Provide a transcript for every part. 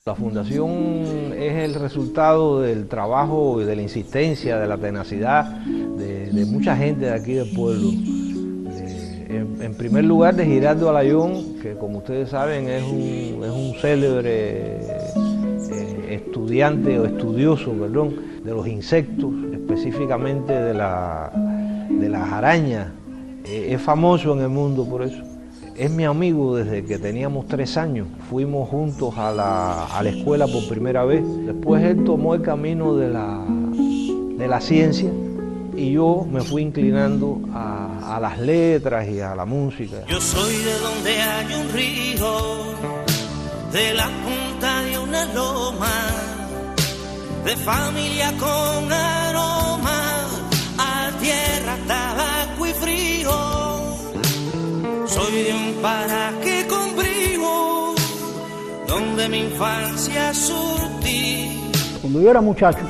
La fundación es el resultado del trabajo y de la insistencia, de la tenacidad de mucha gente de aquí del pueblo. En primer lugar de Giraldo Alayón, que como ustedes saben es un célebre estudiante o estudioso, perdón, de los insectos, específicamente de las arañas. Es famoso en el mundo por eso. Es mi amigo desde que teníamos 3 años. Fuimos juntos a la escuela por primera vez. Después él tomó el camino de la ciencia y yo me fui inclinando a las letras y a la música. Yo soy de donde hay un río, de la punta de una loma, de familia con aroma, a tierra, tabaco y frío. Soy de un paraje con brío, donde mi infancia surtí. Cuando yo era muchacho,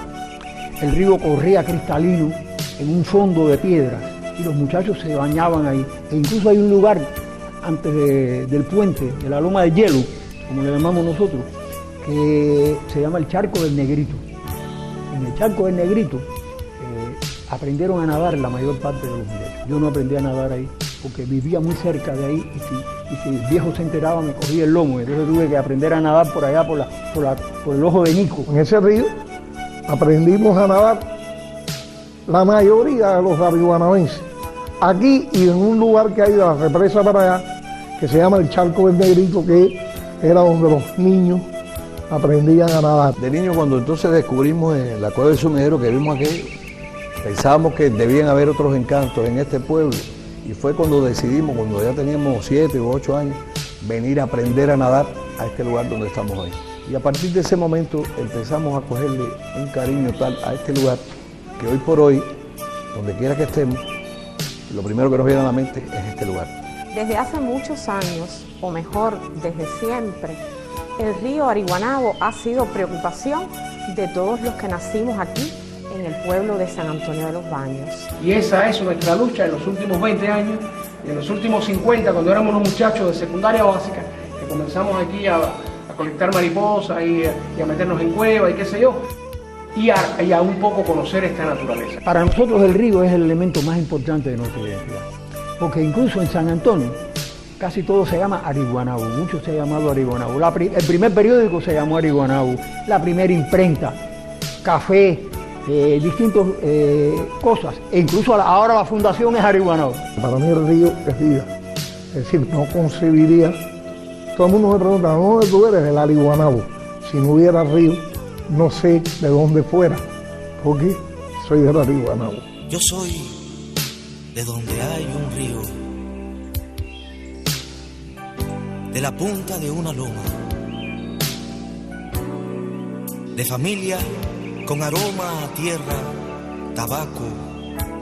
el río corría cristalino en un fondo de piedras y los muchachos se bañaban ahí. E incluso hay un lugar antes del puente, de la Loma de Hielo, como le llamamos nosotros, que se llama el Charco del Negrito. En el Charco del Negrito aprendieron a nadar la mayor parte de los muchachos. Yo no aprendí a nadar ahí, porque vivía muy cerca de ahí y si el viejo se enteraba me cogía el lomo, entonces tuve que aprender a nadar por allá, por el ojo de Nico. En ese río aprendimos a nadar la mayoría de los arihuanabenses. Aquí y en un lugar que hay de la represa para allá, que se llama el Charco del Negrito, que era donde los niños aprendían a nadar. De niño, cuando entonces descubrimos la cueva del Sumidero, que vimos aquello, pensábamos que debían haber otros encantos en este pueblo. Y fue cuando decidimos, cuando ya teníamos 7 u 8 años, venir a aprender a nadar a este lugar donde estamos hoy. Y a partir de ese momento empezamos a cogerle un cariño tal a este lugar, que hoy por hoy, donde quiera que estemos, lo primero que nos viene a la mente es este lugar. Desde hace muchos años, o mejor, desde siempre, el río Arihuanabo ha sido preocupación de todos los que nacimos aquí en el pueblo de San Antonio de los Baños. Y esa es nuestra lucha en los últimos 20 años, y en los últimos 50, cuando éramos unos muchachos de secundaria básica, que comenzamos aquí a colectar mariposas y a meternos en cuevas y qué sé yo, y a un poco conocer esta naturaleza. Para nosotros el río es el elemento más importante de nuestra identidad, porque incluso en San Antonio casi todo se llama Arihuanabo, mucho se ha llamado Arihuanabo. El primer periódico se llamó Arihuanabo, la primera imprenta, café, distintas cosas, e incluso ahora la fundación es Arihuanabo. Para mí el río es vida, es decir, no concebiría. Todo el mundo me pregunta, ¿dónde tú eres? El Arihuanabo. Si no hubiera río, no sé de dónde fuera, porque soy del Arihuanabo. Yo soy de donde hay un río, de la punta de una loma, de familia con aroma a tierra, tabaco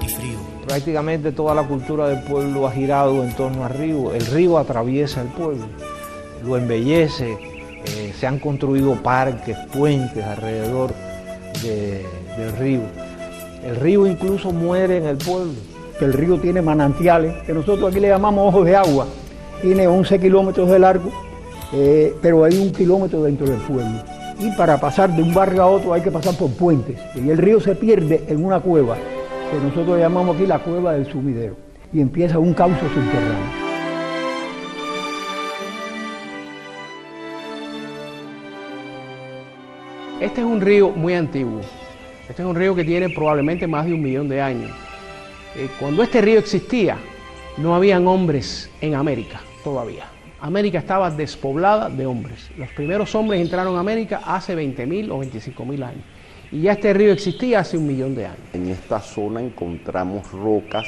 y frío. Prácticamente toda la cultura del pueblo ha girado en torno al río. El río atraviesa el pueblo, lo embellece, se han construido parques, puentes alrededor del río. El río incluso muere en el pueblo. El río tiene manantiales, que nosotros aquí le llamamos ojos de agua. Tiene 11 kilómetros de largo, pero hay 1 kilómetro dentro del pueblo. Y para pasar de un barrio a otro hay que pasar por puentes. Y el río se pierde en una cueva, que nosotros llamamos aquí la cueva del Sumidero. Y empieza un cauce subterráneo. Este es un río muy antiguo. Este es un río que tiene probablemente más de 1 millón de años. Cuando este río existía, no habían hombres en América todavía. América estaba despoblada de hombres. Los primeros hombres entraron a América hace 20.000 o 25.000 años. Y ya este río existía hace 1 millón de años. En esta zona encontramos rocas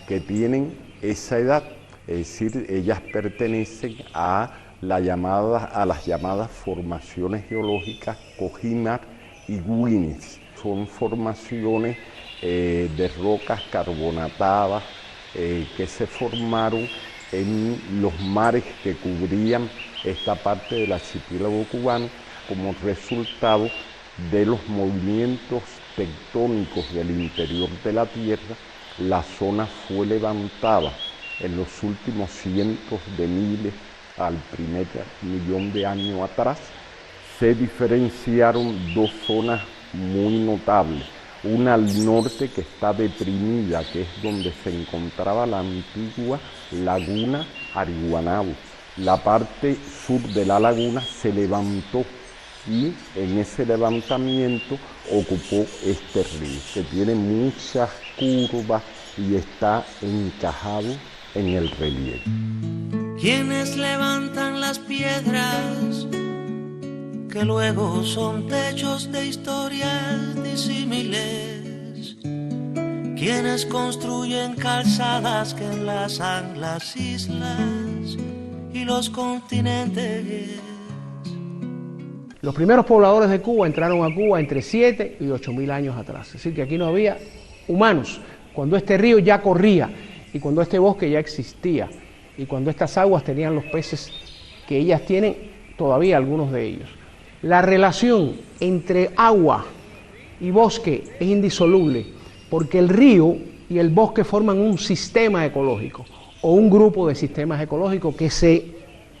que tienen esa edad, es decir, ellas pertenecen a las llamadas formaciones geológicas Cojinar y Güines. Son formaciones de rocas carbonatadas que se formaron en los mares que cubrían esta parte del archipiélago cubano como resultado de los movimientos tectónicos del interior de la Tierra. La zona fue levantada en los últimos cientos de miles al primer millón de años atrás se diferenciaron dos zonas muy notables. Una al norte que está deprimida, que es donde se encontraba la antigua laguna Ariguanabo. La parte sur de la laguna se levantó y en ese levantamiento ocupó este río, que tiene muchas curvas y está encajado en el relieve. Quienes levantan las piedras que luego son techos de historias disímiles, quienes construyen calzadas que enlazan las islas y los continentes. Los primeros pobladores de Cuba entraron a Cuba entre 7 y 8.000 años atrás, es decir, que aquí no había humanos, cuando este río ya corría y cuando este bosque ya existía y cuando estas aguas tenían los peces que ellas tienen, todavía algunos de ellos. La relación entre agua y bosque es indisoluble porque el río y el bosque forman un sistema ecológico o un grupo de sistemas ecológicos que se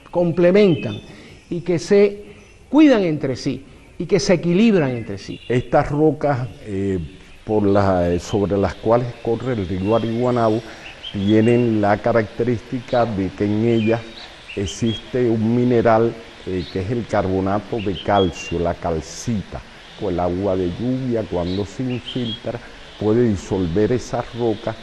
complementan y que se cuidan entre sí y que se equilibran entre sí. Estas rocas sobre las cuales corre el río Ariguanabo tienen la característica de que en ellas existe un mineral que es el carbonato de calcio, la calcita. Pues el agua de lluvia, cuando se infiltra, puede disolver esas rocas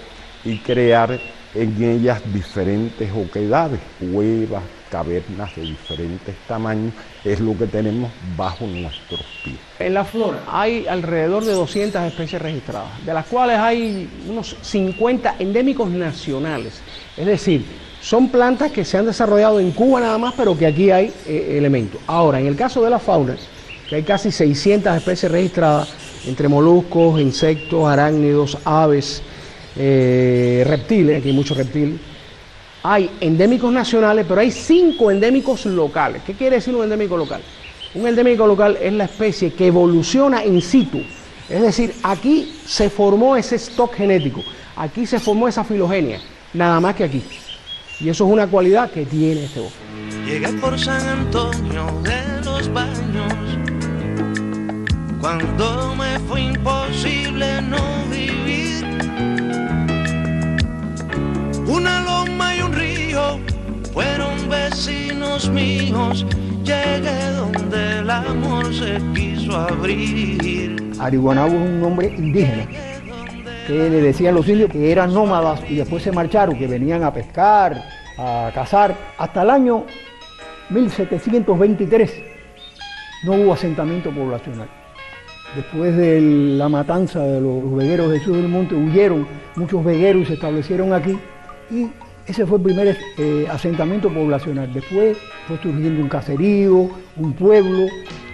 y crear en ellas diferentes oquedades, cuevas, cavernas de diferentes tamaños, es lo que tenemos bajo nuestros pies. En la flora hay alrededor de 200 especies registradas, de las cuales hay unos 50 endémicos nacionales, es decir, son plantas que se han desarrollado en Cuba nada más, pero que aquí hay elementos. Ahora, en el caso de la fauna, que hay casi 600 especies registradas, entre moluscos, insectos, arácnidos, aves, reptiles, aquí hay muchos reptiles. Hay endémicos nacionales, pero hay 5 endémicos locales. ¿Qué quiere decir un endémico local? Un endémico local es la especie que evoluciona in situ. Es decir, aquí se formó ese stock genético, aquí se formó esa filogenia, nada más que aquí. Y eso es una cualidad que tiene este bosque. Llegué por San Antonio de los Baños, cuando me fue imposible no vivir. Una loma y un río fueron vecinos míos, llegué donde el amor se quiso abrir. Ariguanabo es un nombre indígena, que le decían los indios que eran nómadas y después se marcharon, que venían a pescar, a cazar. Hasta el año 1723 no hubo asentamiento poblacional. Después de la matanza de los vegueros de Jesús del Monte, huyeron muchos vegueros y se establecieron aquí, y ese fue el primer asentamiento poblacional. Después fue surgiendo un caserío, un pueblo,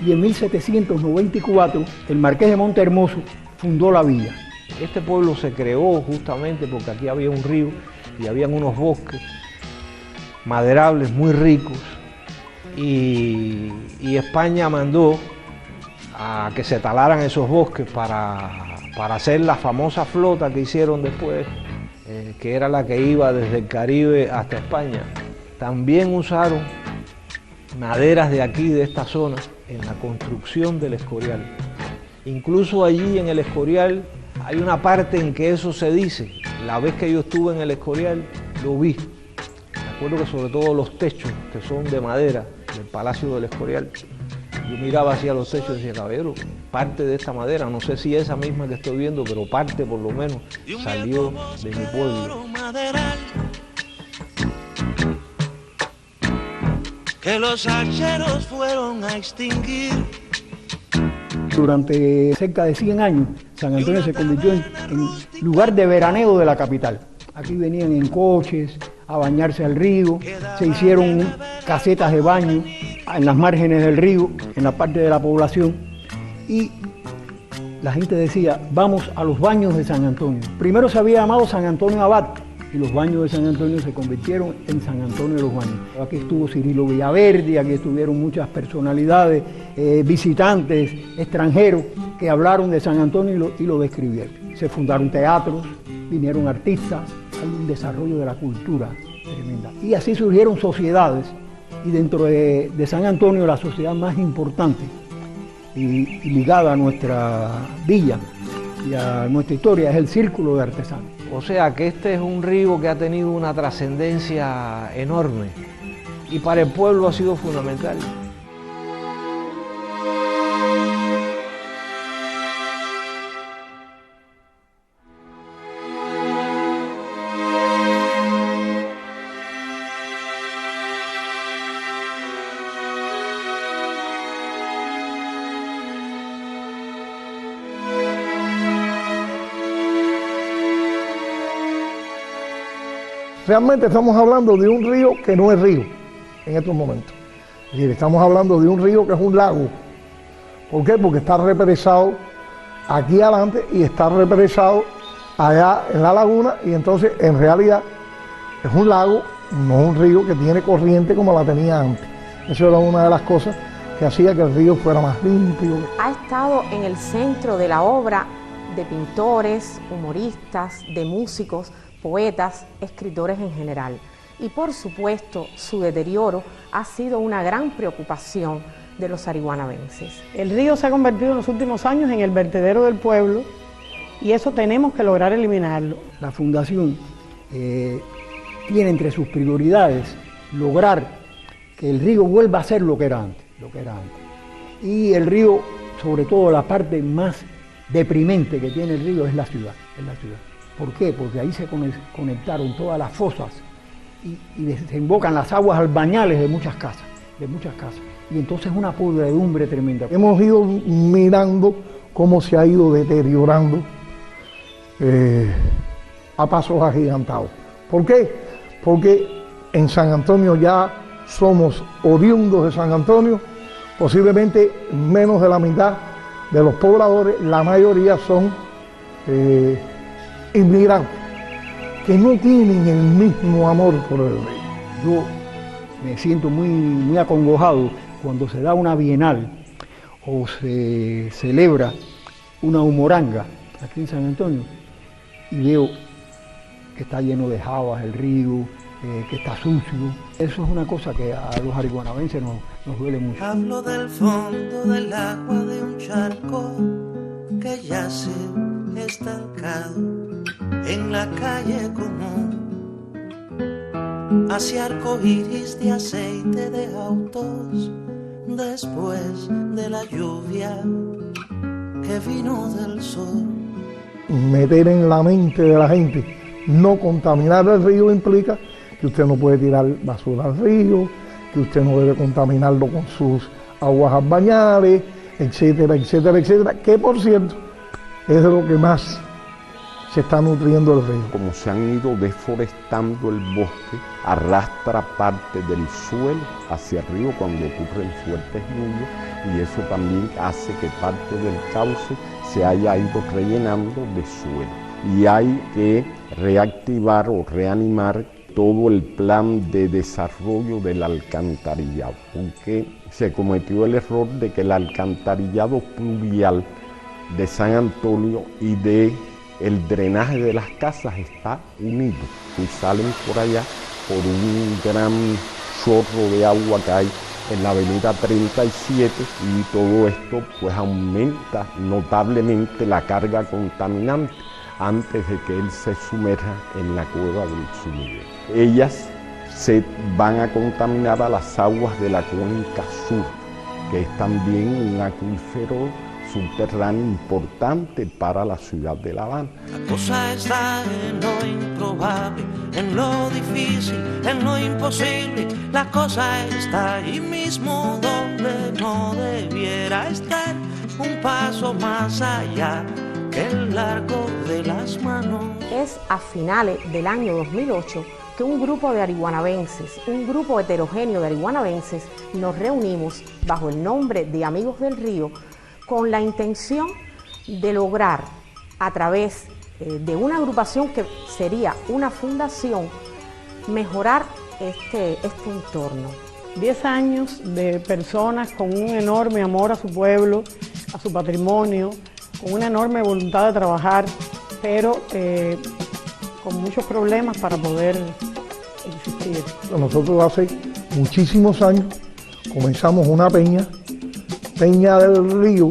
y en 1794 el marqués de Montehermoso fundó la villa. Este pueblo se creó justamente porque aquí había un río y habían unos bosques maderables muy ricos, y España mandó a que se talaran esos bosques para hacer la famosa flota que hicieron después, que era la que iba desde el Caribe hasta España. También usaron maderas de aquí, de esta zona, en la construcción del Escorial. Incluso allí en el Escorial hay una parte en que eso se dice. La vez que yo estuve en el Escorial, lo vi. Me acuerdo que sobre todo los techos, que son de madera, del Palacio del Escorial, yo miraba hacia los techos y decía, caballero, parte de esta madera, no sé si esa misma que estoy viendo, pero parte por lo menos salió de mi pueblo. Que los hacheros fueron a extinguir. Durante cerca de 100 años, San Antonio se convirtió en lugar de veraneo de la capital. Aquí venían en coches a bañarse al río, se hicieron casetas de baño en las márgenes del río, en la parte de la población, y la gente decía, vamos a los baños de San Antonio. Primero se había llamado San Antonio Abad, y los baños de San Antonio se convirtieron en San Antonio de los Baños. Aquí estuvo Cirilo Villaverde, aquí estuvieron muchas personalidades, visitantes, extranjeros, que hablaron de San Antonio y lo describieron. Se fundaron teatros, vinieron artistas, hay un desarrollo de la cultura tremenda. Y así surgieron sociedades Y dentro de San Antonio, la sociedad más importante y ligada a nuestra villa y a nuestra historia es el Círculo de Artesanos. O sea que este es un río que ha tenido una trascendencia enorme y para el pueblo ha sido fundamental. Realmente estamos hablando de un río que no es río en estos momentos. Es decir, estamos hablando de un río que es un lago. ¿Por qué? Porque está represado aquí adelante y está represado allá en la laguna, y entonces en realidad es un lago, no un río que tiene corriente como la tenía antes. Eso era una de las cosas que hacía que el río fuera más limpio. Ha estado en el centro de la obra de pintores, humoristas, de músicos, poetas, escritores en general. Y por supuesto, su deterioro ha sido una gran preocupación de los arihuanabenses. El río se ha convertido en los últimos años en el vertedero del pueblo y eso tenemos que lograr eliminarlo. La Fundación tiene entre sus prioridades lograr que el río vuelva a ser lo que era antes. Y el río, sobre todo la parte más deprimente que tiene el río es la ciudad. ¿Por qué? Porque ahí se conectaron todas las fosas y desembocan las aguas albañales de muchas casas. Y entonces una podredumbre tremenda. Hemos ido mirando cómo se ha ido deteriorando a pasos agigantados. ¿Por qué? Porque en San Antonio ya somos oriundos de San Antonio, posiblemente menos de la mitad de los pobladores, la mayoría son inmigrantes, que no tienen el mismo amor por el río. Yo me siento muy acongojado cuando se da una bienal o se celebra una humoranga aquí en San Antonio y veo que está lleno de jabas el río, que está sucio. Eso es una cosa que a los arihuanabenses nos duele mucho. Hablo del fondo del agua de un charco que yace estancado en la calle común, hacia arcoíris de aceite de autos después de la lluvia que vino del sur. Meter en la mente de la gente no contaminar el río implica que usted no puede tirar basura al río, que usted no debe contaminarlo con sus aguas albañales, etcétera, que por cierto es de lo que más se está nutriendo el río. Como se han ido deforestando el bosque, arrastra parte del suelo hacia el río cuando ocurren fuertes lluvias, y eso también hace que parte del cauce se haya ido rellenando de suelo. Y hay que reactivar o reanimar todo el plan de desarrollo del alcantarillado, porque se cometió el error de que el alcantarillado pluvial de San Antonio y de el drenaje de las casas está unido y salen por allá por un gran chorro de agua que hay en la avenida 37, y todo esto pues aumenta notablemente la carga contaminante antes de que él se sumerja en la cueva del sumidero. Ellas se van a contaminar a las aguas de la cuenca sur, que es también un acuífero subterráneo importante para la ciudad de La Habana. La cosa está en lo improbable, en lo difícil, en lo imposible. La cosa está ahí mismo donde no debiera estar, un paso más allá que el largo de las manos. Es a finales del año 2008 que un grupo de arihuanabenses, un grupo heterogéneo de arihuanabenses, nos reunimos bajo el nombre de Amigos del Río con la intención de lograr, a través de una agrupación que sería una fundación, mejorar este entorno. 10 años de personas con un enorme amor a su pueblo, a su patrimonio, con una enorme voluntad de trabajar, pero con muchos problemas para poder existir. Nosotros hace muchísimos años comenzamos una peña del río,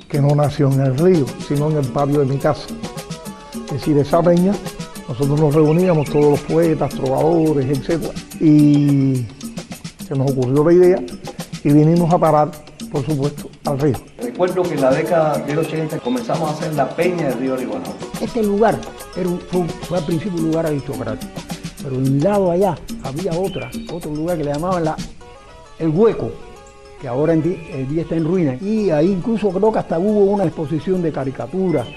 que no nació en el río, sino en el patio de mi casa. Es decir, esa peña, nosotros nos reuníamos, todos los poetas, trovadores, etc. Y se nos ocurrió la idea y vinimos a parar, por supuesto, al río. Recuerdo que en la década del 80 comenzamos a hacer la peña del río Ariguanabo. Este lugar fue al principio un lugar aristocrático, pero en un lado allá había otro lugar que le llamaban el Hueco, que ahora el día está en ruinas. Y ahí incluso creo que hasta hubo una exposición de caricaturas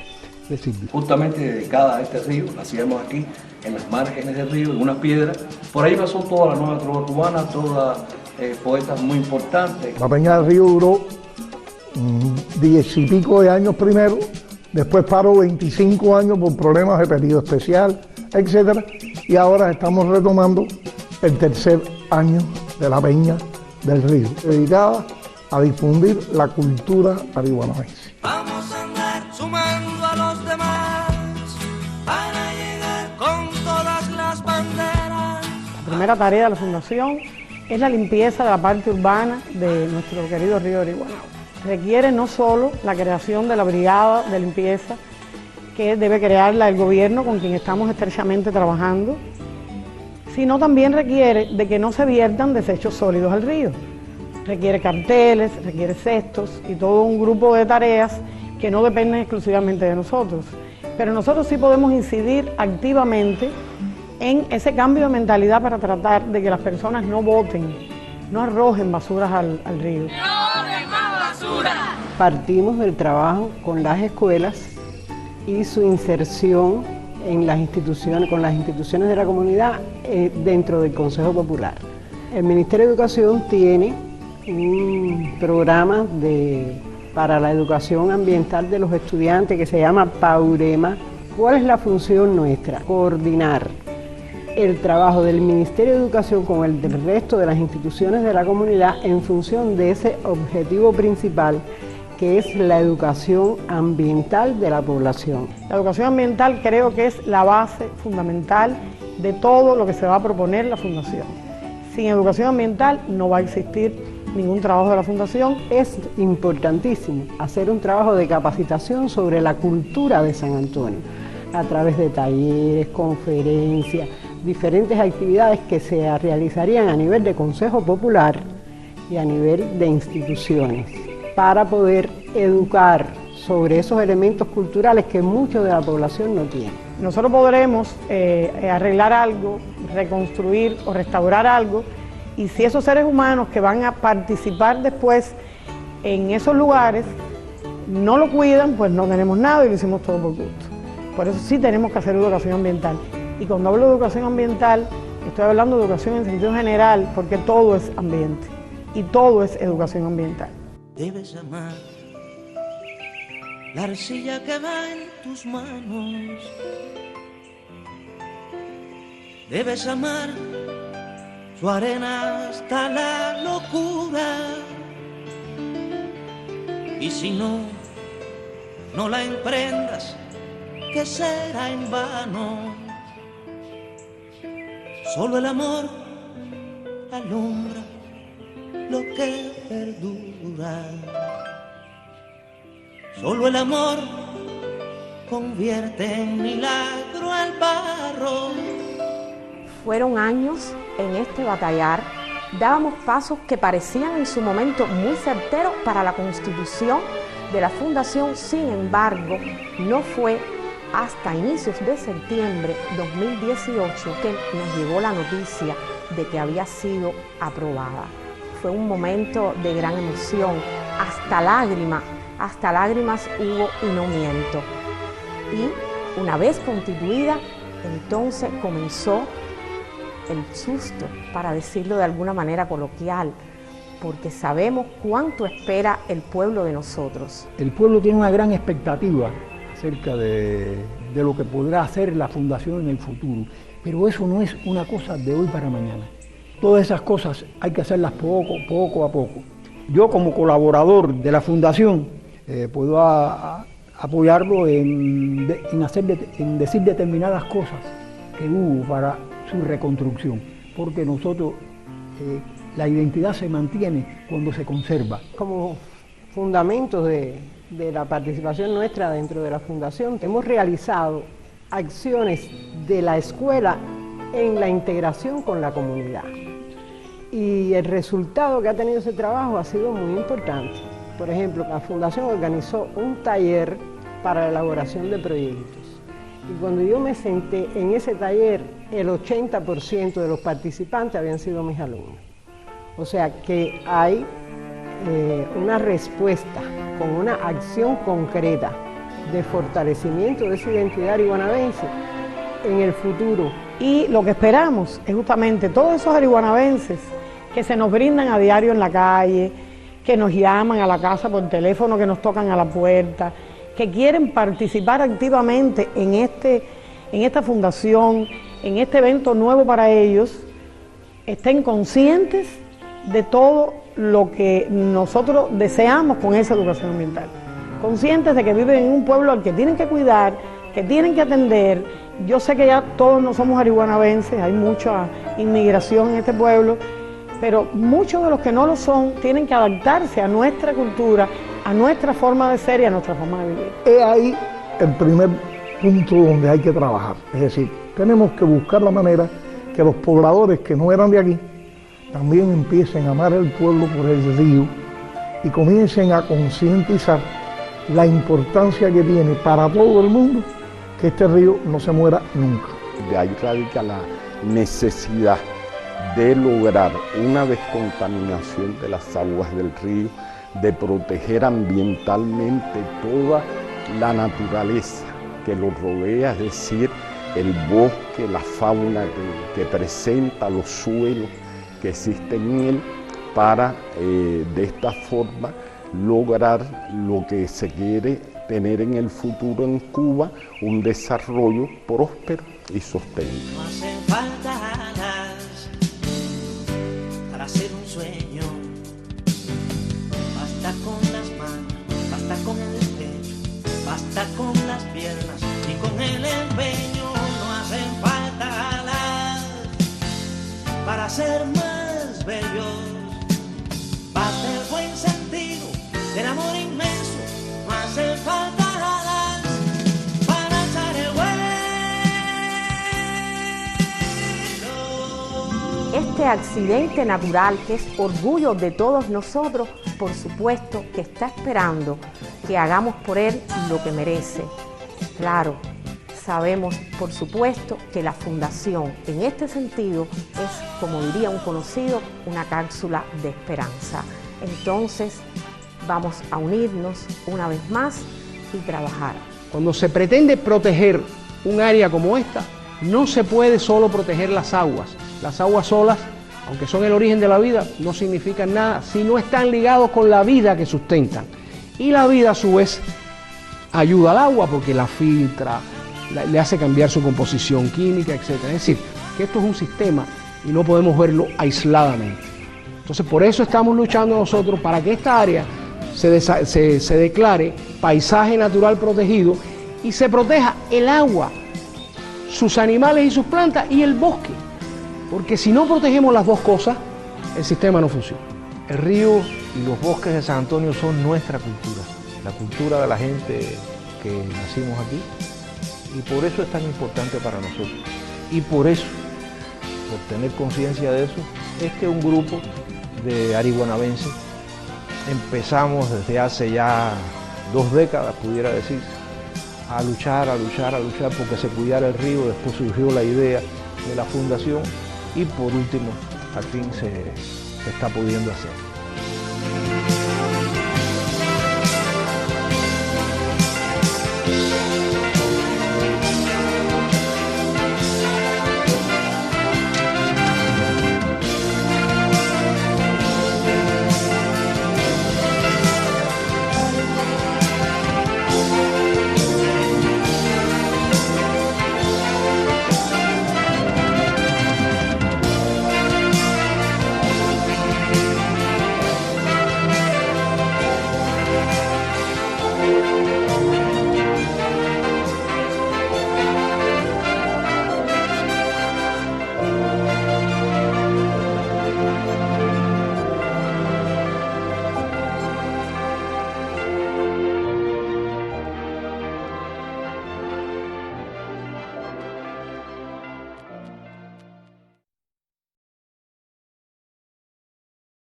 de Silvio. Justamente dedicada a este río, la hacíamos aquí, en las márgenes del río, en unas piedras. Por ahí pasó toda la nueva trova cubana, todas poetas muy importantes. La peña del río duró 10 y pico de años primero, después paró 25 años por problemas de periodo especial, etc. Y ahora estamos retomando el tercer año de la peña del río, dedicada a difundir la cultura ariguanabense. Vamos a andar sumando a los demás para llegar con todas las banderas. La primera tarea de la Fundación es la limpieza de la parte urbana de nuestro querido río Ariguanabo. Requiere no solo la creación de la brigada de limpieza, que debe crearla el gobierno con quien estamos estrechamente trabajando, sino también requiere de que no se viertan desechos sólidos al río. Requiere carteles, requiere cestos y todo un grupo de tareas que no dependen exclusivamente de nosotros. Pero nosotros sí podemos incidir activamente en ese cambio de mentalidad para tratar de que las personas no boten, no arrojen basuras al río. Partimos del trabajo con las escuelas y su inserción en las instituciones, con las instituciones de la comunidad dentro del Consejo Popular. El Ministerio de Educación tiene un programa para la educación ambiental de los estudiantes que se llama PAUREMA. ¿Cuál es la función nuestra? Coordinar el trabajo del Ministerio de Educación con el del resto de las instituciones de la comunidad en función de ese objetivo principal, que es la educación ambiental de la población. La educación ambiental creo que es la base fundamental de todo lo que se va a proponer la Fundación. Sin educación ambiental no va a existir ningún trabajo de la Fundación. Es importantísimo hacer un trabajo de capacitación sobre la cultura de San Antonio, a través de talleres, conferencias, diferentes actividades que se realizarían a nivel de Consejo Popular y a nivel de instituciones, para poder educar sobre esos elementos culturales que mucho de la población no tiene. Nosotros podremos arreglar algo, reconstruir o restaurar algo, y si esos seres humanos que van a participar después en esos lugares no lo cuidan, pues no tenemos nada y lo hicimos todo por gusto. Por eso sí tenemos que hacer educación ambiental. Y cuando hablo de educación ambiental, estoy hablando de educación en sentido general, porque todo es ambiente y todo es educación ambiental. Debes amar la arcilla que va en tus manos. Debes amar su arena hasta la locura. Y si no la emprendas, que será en vano. Solo el amor alumbra lo que perdura. Solo el amor convierte en milagro al barro. Fueron años en este batallar. Dábamos pasos que parecían en su momento muy certeros para la constitución de la Fundación. Sin embargo, no fue hasta inicios de septiembre de 2018 que nos llegó la noticia de que había sido aprobada. Fue un momento de gran emoción, hasta lágrimas hubo y no miento. Y una vez constituida, entonces comenzó el susto, para decirlo de alguna manera coloquial, porque sabemos cuánto espera el pueblo de nosotros. El pueblo tiene una gran expectativa acerca de lo que podrá hacer la Fundación en el futuro, pero eso no es una cosa de hoy para mañana. Todas esas cosas hay que hacerlas poco a poco. Yo, como colaborador de la Fundación, puedo apoyarlo en decir determinadas cosas que hubo para su reconstrucción, porque nosotros la identidad se mantiene cuando se conserva. Como fundamentos de la participación nuestra dentro de la Fundación, hemos realizado acciones de la escuela en la integración con la comunidad. Y el resultado que ha tenido ese trabajo ha sido muy importante. Por ejemplo, la Fundación organizó un taller para la elaboración de proyectos. Y cuando yo me senté en ese taller, el 80% de los participantes habían sido mis alumnos. O sea que hay una respuesta con una acción concreta de fortalecimiento de esa identidad arihuanabense en el futuro. Y lo que esperamos es justamente todos esos arihuanabenses que se nos brindan a diario en la calle, que nos llaman a la casa por teléfono, que nos tocan a la puerta, que quieren participar activamente en esta fundación, en este evento nuevo para ellos, estén conscientes de todo lo que nosotros deseamos con esa educación ambiental. Conscientes de que viven en un pueblo al que tienen que cuidar, que tienen que atender. Yo sé que ya todos no somos arihuanabenses, hay mucha inmigración en este pueblo, pero muchos de los que no lo son tienen que adaptarse a nuestra cultura, a nuestra forma de ser y a nuestra forma de vivir. Es ahí el primer punto donde hay que trabajar. Es decir, tenemos que buscar la manera que los pobladores que no eran de aquí también empiecen a amar el pueblo por el río y comiencen a concientizar la importancia que tiene para todo el mundo que este río no se muera nunca. De ahí radica la necesidad de lograr una descontaminación de las aguas del río, de proteger ambientalmente toda la naturaleza que lo rodea, es decir, el bosque, la fauna que presenta, los suelos que existen en él, para de esta forma lograr lo que se quiere tener en el futuro en Cuba, un desarrollo próspero y sostenible. No hacen falta alas para hacer un sueño, basta con las manos, basta con el pecho, basta con las piernas y con el empeño. No hacen falta alas para ser más bellos, basta el buen sentido del amor inmenso. No hacen falta alas para echar el vuelo. Este accidente natural, que es orgullo de todos nosotros, por supuesto que está esperando que hagamos por él lo que merece. Claro, sabemos por supuesto que la Fundación en este sentido es, como diría un conocido, una cápsula de esperanza. Entonces vamos a unirnos una vez más y trabajar. Cuando se pretende proteger un área como esta, no se puede solo proteger las aguas. Las aguas solas, aunque son el origen de la vida, no significan nada si no están ligados con la vida que sustentan. Y la vida a su vez ayuda al agua porque la filtra, le hace cambiar su composición química, etc. Es decir, que esto es un sistema y no podemos verlo aisladamente. Entonces por eso estamos luchando nosotros para que esta área se declare paisaje natural protegido y se proteja el agua, sus animales y sus plantas y el bosque. Porque si no protegemos las dos cosas, el sistema no funciona. El río y los bosques de San Antonio son nuestra cultura, la cultura de la gente que nacimos aquí, y por eso es tan importante para nosotros. Y por eso, por tener conciencia de eso, es que un grupo de arihuanabenses empezamos desde hace ya 2 décadas, pudiera decirse, a luchar porque se cuidara el río. Después surgió la idea de la fundación y por último, al fin se está pudiendo hacer.